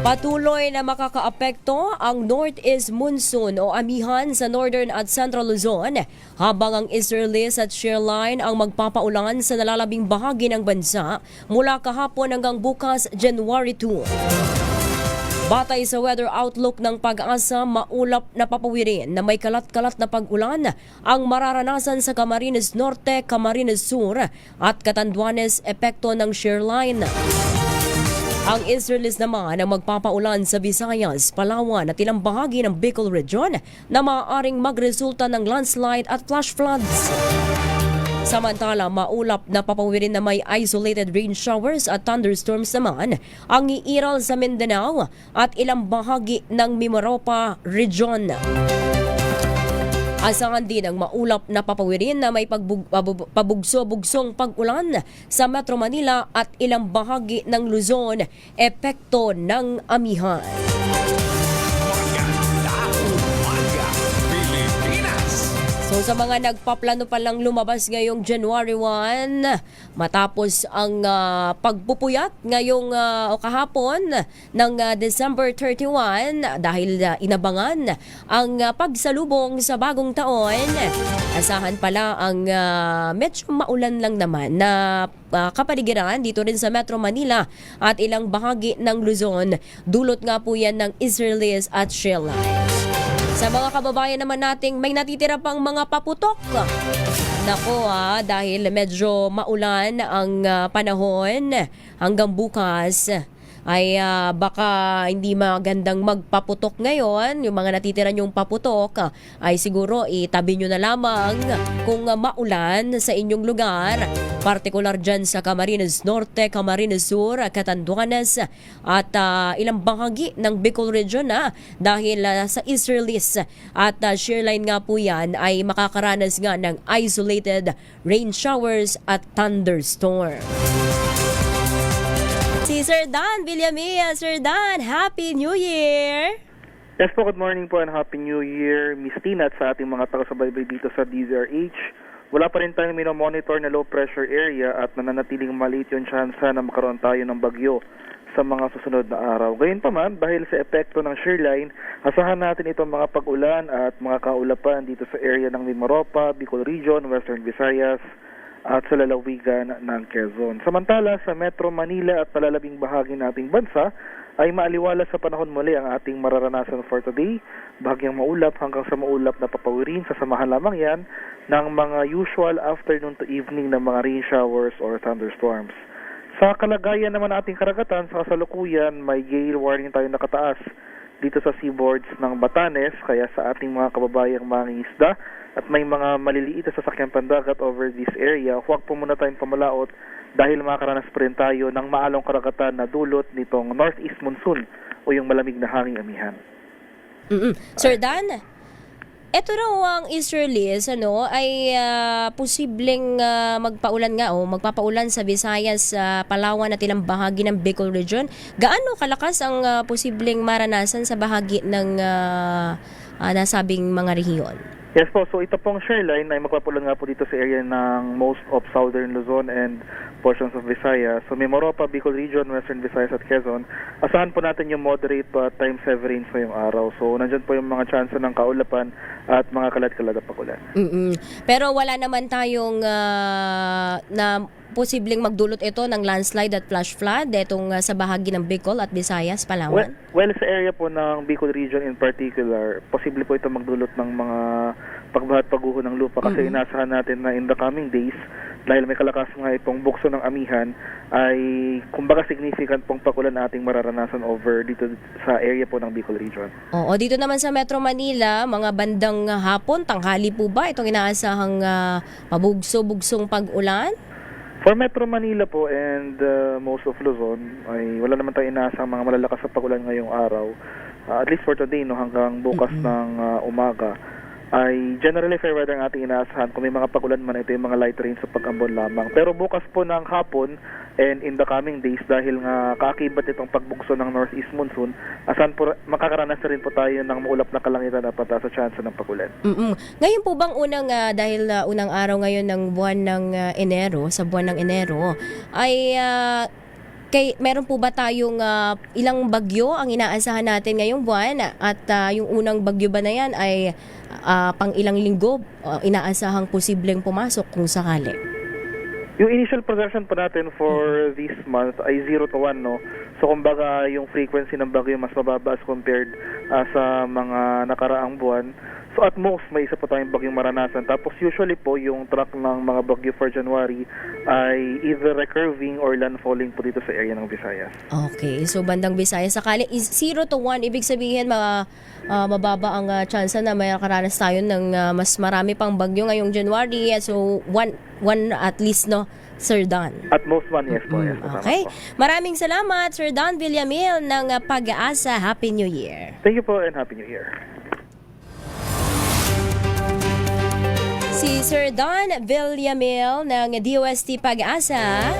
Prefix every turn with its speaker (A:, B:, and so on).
A: Patuloy na makakaapekto ang northeast monsoon o amihan sa northern at central Luzon habang ang easterlies at shear line ang magpapaulan sa nalalabing bahagi ng bansa mula kahapon hanggang bukas January 2. Batay sa weather outlook ng Pag-asa, maulap na papawirin na may kalat-kalat na pag-ulan ang mararanasan sa Camarines Norte, Camarines Sur at Catanduanes epekto ng shear line. Ang easterlies naman ang magpapaulan sa Visayas, Palawan at ilang bahagi ng Bicol Region na maaaring magresulta ng landslide at flash floods. Samantala, maulap na papawirin na may isolated rain showers at thunderstorms naman ang iiral sa Mindanao at ilang bahagi ng Mimaropa Region. Asahan din ang maulap na papawirin na may pabugso-bugsong pag-ulan sa Metro Manila at ilang bahagi ng Luzon, epekto ng amihan. So sa mga nagpaplano pa lang lumabas ngayong January 1, matapos ang pagpupuyat ngayong o kahapon ng December 31 dahil inabangan ang pagsalubong sa bagong taon, asahan pala ang medyo maulan lang naman na kapaligiran dito rin sa Metro Manila at ilang bahagi ng Luzon. Dulot nga po yan ng easterlies at shear line. Sa mga kababayan naman nating may natitira pang mga paputok. Nako dahil medyo maulan ang panahon hanggang bukas ay baka hindi magandang magpaputok ngayon. Yung mga natitira nyong paputok ay siguro itabi nyo na lamang kung maulan sa inyong lugar. Partikular dyan sa Camarines Norte, Camarines Sur, Catanduanes at ilang bahagi ng Bicol Region dahil sa easterlies at shear line nga po yan ay makakaranas nga ng isolated rain showers at thunderstorm. Si Sir Dan Villamia. Sir Dan, Happy New Year!
B: Yes po, good morning po and Happy New Year, Miss Tina, at sa ating mga taga-subaybay dito sa DZRH. Wala pa rin tayong minomonitor na low pressure area at nananatiling maliit yung tsansa na magkaroon tayo ng bagyo sa mga susunod na araw. Gayon pa man, dahil sa epekto ng shear line, asahan natin itong mga pag-ulan at mga kaulapan dito sa area ng Mimaropa, Bicol Region, Western Visayas, at sa lalawigan ng Quezon. Samantala, sa Metro Manila at palalabing bahagi nating bansa ay maaliwala sa panahon muli ang ating mararanasan for today. Bahagyang maulap hanggang sa maulap na papawirin, sasamahan lamang yan ng mga usual afternoon to evening ng mga rain showers or thunderstorms. Sa kalagayan naman ating karagatan, sa kasalukuyan, may gale warning tayo nakataas dito sa seaboards ng Batanes, kaya sa ating mga kababayang mangingisda at may mga maliliit na sasakyang pandagat over this area, huwag po muna tayong pamalaot dahil makakaranas pa rin tayo ng maalong karagatan na dulot nitong northeast monsoon o yung malamig na hanging amihan.
A: Sir Dan, eto raw ang easterlies ay posibleng magpaulan nga o magpapaulan sa Visayas, Palawan at ilang bahagi ng Bicol Region. Gaano kalakas ang posibleng maranasan sa bahagi ng nasabing mga rehiyon?
B: Yes po, so ito pong shear line ay magpapulan nga po dito sa area ng most of southern Luzon and portions of Visayas. So Mimaropa, Bicol Region, Western Visayas at Quezon, asahan po natin yung moderate pa times heavy rains ngayong araw. So nandyan po yung mga chance ng kaulapan at mga kalat-kalat na pagulan.
A: Pero wala naman tayong na posibleng magdulot ito ng landslide at flash flood itong sa bahagi ng Bicol at Visayas, Palawan?
B: Well, sa area po ng Bicol Region in particular, posible po ito magdulot ng mga pagbaha at pagguho ng lupa kasi inasahan natin na in the coming days, dahil may kalakas nga itong bukso ng amihan, ay kumbaga significant pong pagulan na ating mararanasan over dito sa area po ng Bicol Region.
A: Oo, dito naman sa Metro Manila, mga bandang hapon, tanghali po ba itong inaasahang pabugso-bugsong pag-ulan?
B: For Metro Manila po and most of Luzon, ay wala naman tayong inaasang mga malalakas sa pagulan ngayong araw. At least for today, hanggang bukas ng umaga, ay generally fair weather ang ating inaasahan. Kung may mga pagulan man, ito yung mga light rain sa pag-ambon lamang. Pero bukas po ng hapon and in the coming days, dahil nga kaakibat itong pagbugso ng northeast monsoon, asan po makakaranas na rin po tayo ng maulap na kalangitan at pataas sa chance ng pagulan.
A: Ngayon po bang dahil unang araw ngayon ng buwan ng Enero, sa buwan ng Enero, ay Meron po ba tayong ilang bagyo ang inaasahan natin ngayong buwan? At yung unang bagyo ba na yan ay pang ilang linggo inaasahang posibleng pumasok kung sakali?
B: Yung initial projection po natin for this month ay 0 to 1, no? So, kumbaga, yung frequency ng bagyo mas mababa as compared sa mga nakaraang buwan. So, at most, may isa po tayong bagyong maranasan. Tapos, usually po, yung track ng mga bagyo for January ay either recurving or landfalling po dito sa area ng Visayas.
A: Okay, so bandang Visayas sakali is 0 to 1, ibig sabihin mababa ang chance na may karanas tayo ng mas marami pang bagyo ngayong January. So, one at least, no, Sir Don?
B: At most one, yes po. Yes,
A: Okay.
B: po.
A: Maraming salamat, Sir Don Villamil ng Pag-asa. Happy New Year.
B: Thank you po and Happy New Year.
A: Si Sir Don Villamil ng DOST Pag-asa.